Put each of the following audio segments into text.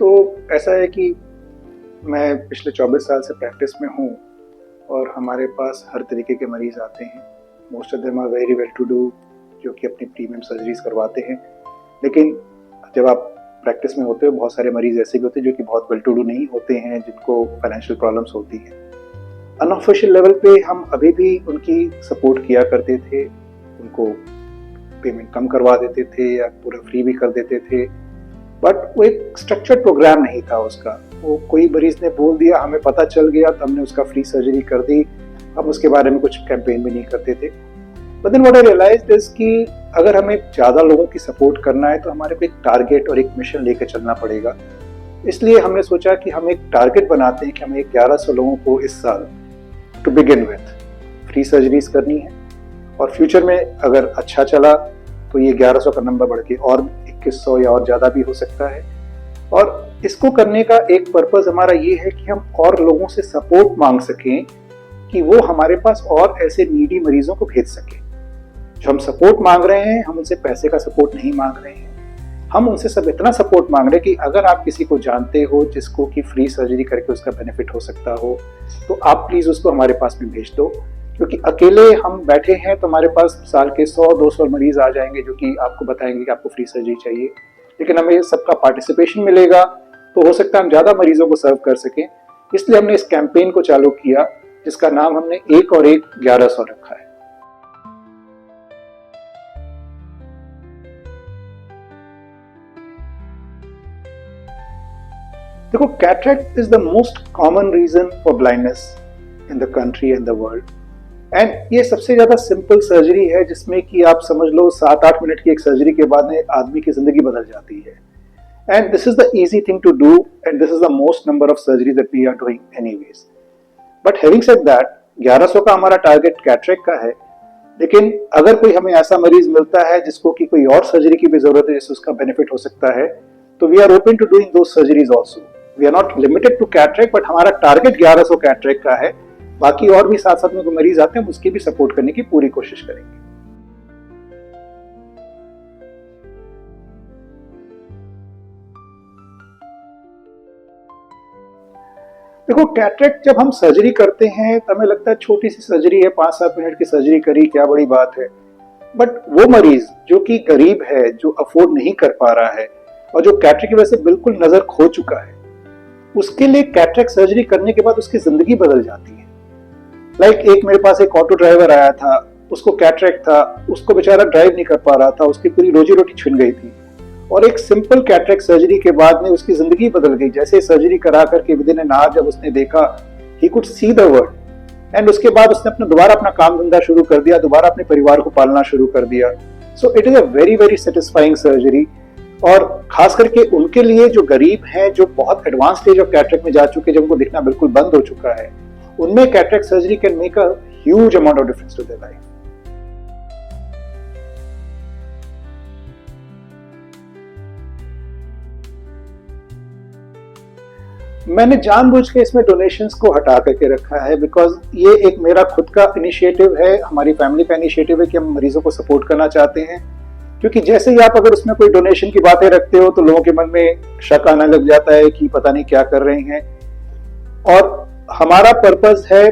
तो ऐसा है कि मैं पिछले 24 साल से प्रैक्टिस में हूँ और हमारे पास हर तरीके के मरीज़ आते हैं। Most of them are very well to do, जो कि अपनी प्रीमियम सर्जरीज करवाते हैं। लेकिन जब आप प्रैक्टिस में होते हो, बहुत सारे मरीज़ ऐसे भी होते हैं जो कि बहुत वेल टू डू नहीं होते हैं, जिनको फाइनेंशियल प्रॉब्लम्स होती हैं। अनऑफिशियल लेवल पे हम अभी भी उनकी सपोर्ट किया करते थे, उनको पेमेंट कम करवा देते थे या पूरा फ्री भी कर देते थे, बट वो एक स्ट्रक्चर्ड प्रोग्राम नहीं था उसका। वो कोई मरीज ने बोल दिया, हमें पता चल गया तो हमने उसका फ्री सर्जरी कर दी, हम उसके बारे में कुछ कैंपेन भी नहीं करते थे। But then what I realized is कि अगर हमें ज़्यादा लोगों की सपोर्ट करना है तो हमारे को एक टारगेट और एक मिशन लेकर चलना पड़ेगा। इसलिए हमने सोचा कि हम एक टारगेट बनाते हैं कि हमें 1100 लोगों को इस साल to begin with free surgeries करनी है, और फ्यूचर में अगर अच्छा चला तो ये 1100 का नंबर बढ़ के और 2100 या और ज़्यादा भी हो सकता है। और इसको करने का एक पर्पज़ हमारा ये है कि हम और लोगों से सपोर्ट मांग सकें कि वो हमारे पास और ऐसे नीडी मरीजों को भेज सकें। जो हम सपोर्ट मांग रहे हैं, हम उनसे पैसे का सपोर्ट नहीं मांग रहे हैं, हम उनसे सब इतना सपोर्ट मांग रहे हैं कि अगर आप किसी को जानते हो जिसको कि फ्री सर्जरी करके उसका बेनिफिट हो सकता हो, तो आप प्लीज़ उसको हमारे पास में भेज दो। क्योंकि अकेले हम बैठे हैं तो हमारे पास साल के 100-200 मरीज आ जाएंगे जो कि आपको बताएंगे कि आपको फ्री सर्जरी चाहिए, लेकिन हमें सबका पार्टिसिपेशन मिलेगा तो हो सकता है हम ज़्यादा मरीजों को सर्व कर सकें। इसलिए हमने इस कैंपेन को चालू किया, जिसका नाम हमने एक और एक 1100 रखा है। देखो, cataract is the most common reason for blindness in the country and the world, and ये सबसे ज्यादा सिंपल सर्जरी है, जिसमें कि आप समझ लो 7-8 मिनट की एक सर्जरी के बाद में आदमी की जिंदगी बदल जाती है। And this is the easy thing to do, and this is the most number of surgery that we are doing anyways. But having said that, 1100 का हमारा टारगेट कैटरेक्ट का है। लेकिन अगर कोई हमें ऐसा मरीज मिलता है जिसको कि कोई और सर्जरी की भी जरूरत है, जिससे उसका बेनिफिट हो सकता है, तो we are open to doing those surgeries also. We are not limited to cataract, but हमारा टारगेट 1100 कैटरेक्ट का है। बाकी और भी साथ साथ में कोई मरीज आते हैं, उसकी भी सपोर्ट करने की पूरी कोशिश करेंगे। देखो, कैटरेक्ट जब हम सर्जरी करते हैं तो हमें लगता है छोटी सी सर्जरी है, 5-7 मिनट की सर्जरी करी, क्या बड़ी बात है। बट वो मरीज जो कि गरीब है, जो अफोर्ड नहीं कर पा रहा है और जो कैटरेक्ट की वजह से बिल्कुल नजर खो चुका है, उसके लिए कैटरेक्ट सर्जरी करने के बाद उसकी जिंदगी बदल जाती है। एक मेरे पास एक ऑटो ड्राइवर आया था, उसको कैटरेक्ट था, उसको बेचारा ड्राइव नहीं कर पा रहा था, उसकी पूरी रोजी रोटी छिन गई थी, और एक सिंपल कैटरेक्ट सर्जरी के बाद में उसकी जिंदगी बदल गई। जैसे सर्जरी करा करके विदिन एन आवर जब उसने देखा, he could see the world, and उसके बाद उसने दोबारा अपना काम धंधा शुरू कर दिया, दोबारा अपने परिवार को पालना शुरू कर दिया। So it is a very very satisfying surgery. और खास करके उनके लिए जो गरीब हैं, जो बहुत एडवांस स्टेज ऑफ कैटरेक्ट में जा चुके, जब उनको दिखना बिल्कुल बंद हो चुका है, उनमें cataract surgery can make a huge amount of difference to their life. मैंने जानबूझ के इसमें डोनेशंस को हटा करके रखा है, बिकॉज ये एक मेरा खुद का इनिशिएटिव है, हमारी फैमिली का इनिशिएटिव है कि हम मरीजों को सपोर्ट करना चाहते हैं। क्योंकि जैसे ही आप अगर उसमें कोई डोनेशन की बातें रखते हो तो लोगों के मन में शक आने लग जाता है कि पता नहीं क्या कर रहे हैं। और हमारा पर्पस है,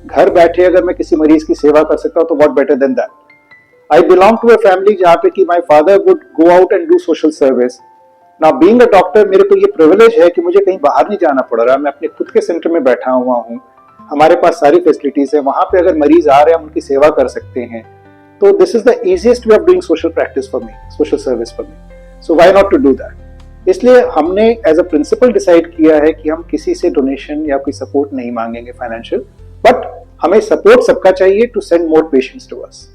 घर बैठे अगर मैं किसी मरीज की सेवा कर सकता हूं तो what better than that. I belong to a family जहां पे कि my father would go out and do social service. Now being a doctor, मेरे को ये प्रिविलेज है कि मुझे कहीं बाहर नहीं जाना पड़ रहा, मैं अपने खुद के सेंटर में बैठा हुआ हूँ, हमारे पास सारी फैसिलिटीज है, वहां पे अगर मरीज आ रहे हैं हम उनकी सेवा कर सकते हैं। तो this is the easiest way of doing social practice for me, social service for me. So why not to do that. इसलिए हमने एज अ प्रिंसिपल डिसाइड किया है कि हम किसी से डोनेशन या कोई सपोर्ट नहीं मांगेंगे फाइनेंशियल, बट हमें सपोर्ट सबका चाहिए to send more patients to us.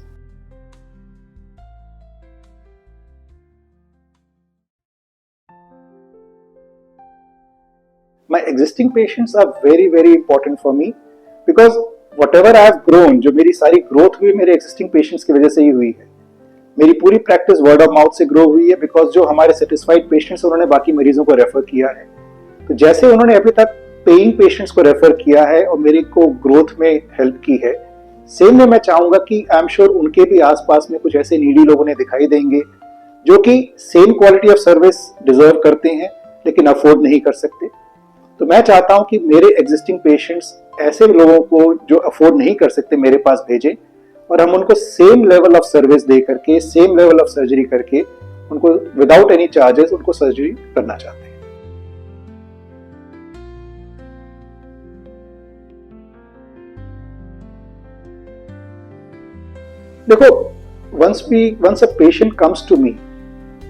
My existing patients are very very important for me because whatever I have grown, जो मेरी सारी ग्रोथ हुई मेरे existing patients की वजह से ही हुई है। मेरी पूरी प्रैक्टिस वर्ड ऑफ माउथ से ग्रो हुई है, बिकॉज जो हमारे सेटिस्फाइड पेशेंट्स उन्होंने बाकी मरीजों को रेफर किया है। तो जैसे उन्होंने अभी तक पेइंग पेशेंट्स को रेफर किया है और मेरे को ग्रोथ में हेल्प की है, सेम में मैं चाहूंगा कि आई एम श्योर उनके भी आसपास में कुछ ऐसे नीडी लोग उन्हें दिखाई देंगे जो कि same quality of service deserve करते हैं, लेकिन अफोर्ड नहीं कर सकते। तो मैं चाहता हूं कि मेरे एग्जिस्टिंग पेशेंट्स ऐसे लोगों को जो अफोर्ड नहीं कर सकते मेरे पास भेजें, और हम उनको सेम लेवल ऑफ सर्विस दे करके, सेम लेवल ऑफ सर्जरी करके उनको विदाउट एनी चार्जेस उनको सर्जरी करना चाहते हैं। देखो, once a patient comes to me,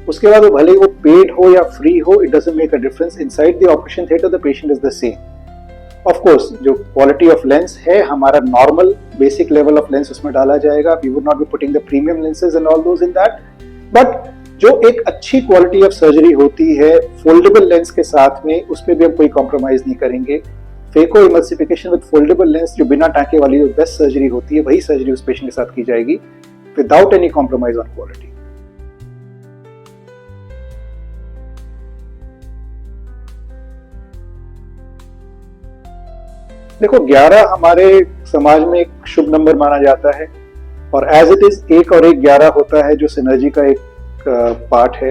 उसके बाद वो भले वो पेड हो या फ्री हो, it doesn't make a difference. Inside the operation theatre the patient is the same. Of course जो क्वालिटी ऑफ लेंस है, हमारा normal basic level of lens उसमें डाला जाएगा। We would not be putting the premium lenses and all those in that, but जो एक अच्छी quality of surgery होती है फोल्डेबल लेंस के साथ में, उस पर भी हम कोई कॉम्प्रोमाइज नहीं करेंगे। Phaco emulsification with foldable lens, जो बिना टाँके वाली जो बेस्ट सर्जरी होती है, वही सर्जरी उस पेशेंट के साथ की जाएगी without any compromise on quality. देखो, 11 हमारे समाज में एक शुभ नंबर माना जाता है, और एज इट इज 1 और 1 11 होता है जो सिनर्जी का एक पार्ट है।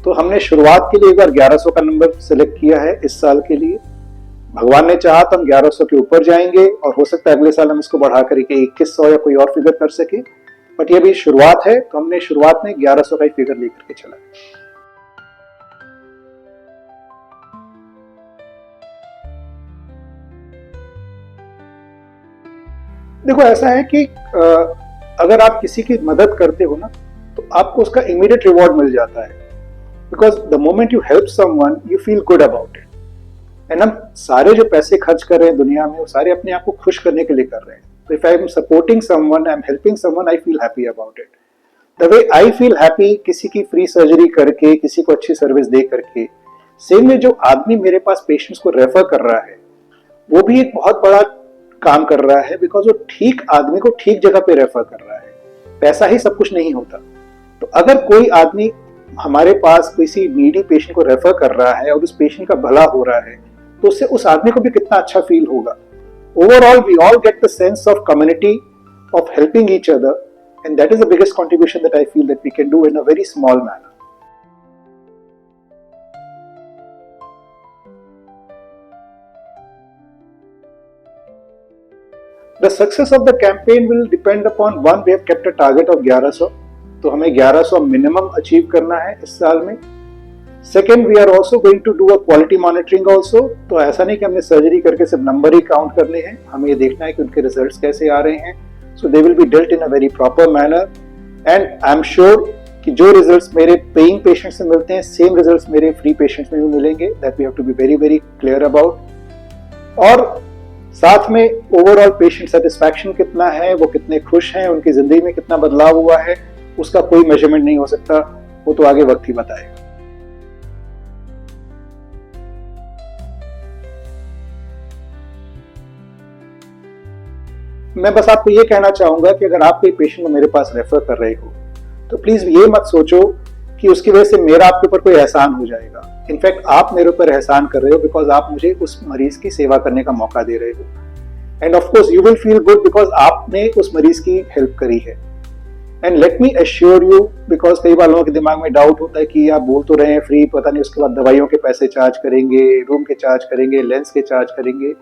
तो हमने शुरुआत के लिए एक बार 1100 का नंबर सेलेक्ट किया है इस साल के लिए। भगवान ने चाहा तो हम 1100 के ऊपर जाएंगे, और हो सकता है अगले साल हम इसको बढ़ा करके 2100 या कोई और फिगर कर सके, बट ये भी शुरुआत है, तो हमने शुरुआत में 1100 का ही फिगर लेकर के चला। देखो, ऐसा है कि अगर आप किसी की मदद करते हो ना, तो आपको उसका इमीडिएट रिवॉर्ड मिल जाता है, because the moment you help someone you feel good about it. And हम सारे जो पैसे खर्च कर रहे हैं दुनिया में, वो सारे अपने आप को खुश करने के लिए कर रहे हैं। तो if I am supporting someone, I am helping someone, I feel happy about it. The way I feel happy किसी की फ्री सर्जरी करके, किसी को अच्छी सर्विस दे करके, सेम में जो आदमी मेरे पास पेशेंट्स को रेफर कर रहा है, वो भी एक बहुत बड़ा काम कर रहा है, बिकॉज वो ठीक आदमी को ठीक जगह पे रेफर कर रहा है। पैसा ही सब कुछ नहीं होता। तो अगर कोई आदमी हमारे पास किसी नीडी पेशेंट को रेफर कर रहा है और उस पेशेंट का भला हो रहा है, तो उससे उस आदमी को भी कितना अच्छा फील होगा। Overall we all get the sense of community, of helping each other, and that is the biggest contribution that I feel that we can do in a very small manner. The success of the campaign will depend upon, one, we have kept a target of 1100, तो हमें 1100 minimum achieve करना है इस साल में। Second, we are also going to do a quality monitoring also. तो ऐसा नहीं कि हमने सर्जरी करके सिर्फ नंबर ही काउंट करने हैं, हमें ये देखना है कि उनके रिजल्ट्स कैसे आ रहे हैं। So they will be dealt in a very proper manner, and I am sure कि जो रिजल्ट्स मेरे पेइंग पेशेंट्स से मिलते हैं, सेम रिजल्ट्स मेरे फ्री पेशेंट्स में भी मिलेंगे। That we have to be very very clear about. और साथ में ओवरऑल पेशेंट सेटिस्फैक्शन कितना है, वो कितने खुश हैं, उनकी जिंदगी में कितना बदलाव हुआ है, उसका कोई मेजरमेंट नहीं हो सकता, वो तो आगे वक्त ही बताएगा। मैं बस आपको ये कहना चाहूंगा कि अगर आप कोई पेशेंट को मेरे पास रेफर कर रहे हो, तो प्लीज ये मत सोचो कि उसकी वजह से मेरा आपके ऊपर कोई एहसान हो जाएगा। इनफैक्ट आप मेरे ऊपर एहसान कर रहे हो, बिकॉज आप मुझे उस मरीज की सेवा करने का मौका दे रहे हो। End of course you will feel good because आपने उस मरीज की हेल्प करी है। And let me assure you, because कई बार लोगों के दिमाग में डाउट होता है कि आप बोल तो रहे हैं फ्री, पता नहीं उसके बाद दवाइयों के पैसे चार्ज करेंगे, रूम के चार्ज करेंगे, लेंस के चार्ज करेंगे।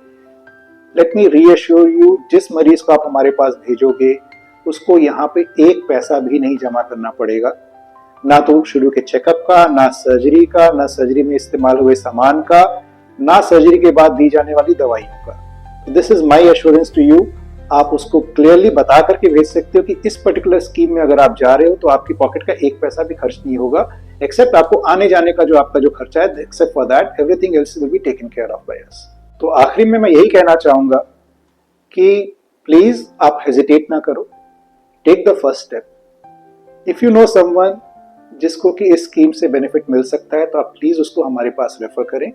लेट मी रीअश्योर यू, जिस मरीज को आप हमारे पास भेजोगे, उसको यहाँ पे एक पैसा भी नहीं जमा करना पड़ेगा, ना तो शुरू के चेकअप का, ना सर्जरी का, ना सर्जरी में इस्तेमाल हुए सामान का, ना सर्जरी के बाद दी जाने वाली दवाइयों का। This is my assurance to you. आप उसको क्लियरली बता करके भेज सकते हो कि इस पर्टिकुलर स्कीम में अगर आप जा रहे हो तो आपकी पॉकेट का एक पैसा भी खर्च नहीं होगा, एक्सेप्ट आपको आने जाने का जो आपका जो खर्चा है, except for that everything else will be taken care of by us. तो आखिरी में मैं यही कहना चाहूंगा कि प्लीज आप हेजिटेट ना करो, take the first step. If you know someone जिसको कि इस स्कीम से बेनिफिट मिल सकता है, तो आप प्लीज उसको हमारे पास रेफर करें।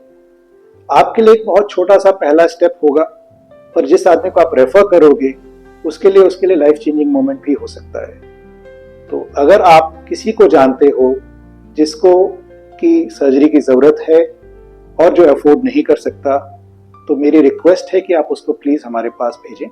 आपके लिए एक बहुत छोटा सा पहला स्टेप होगा, पर जिस आदमी को आप रेफर करोगे उसके लिए लाइफ चेंजिंग मोमेंट भी हो सकता है। तो अगर आप किसी को जानते हो जिसको कि सर्जरी की जरूरत है और जो अफोर्ड नहीं कर सकता, तो मेरी रिक्वेस्ट है कि आप उसको प्लीज हमारे पास भेजें।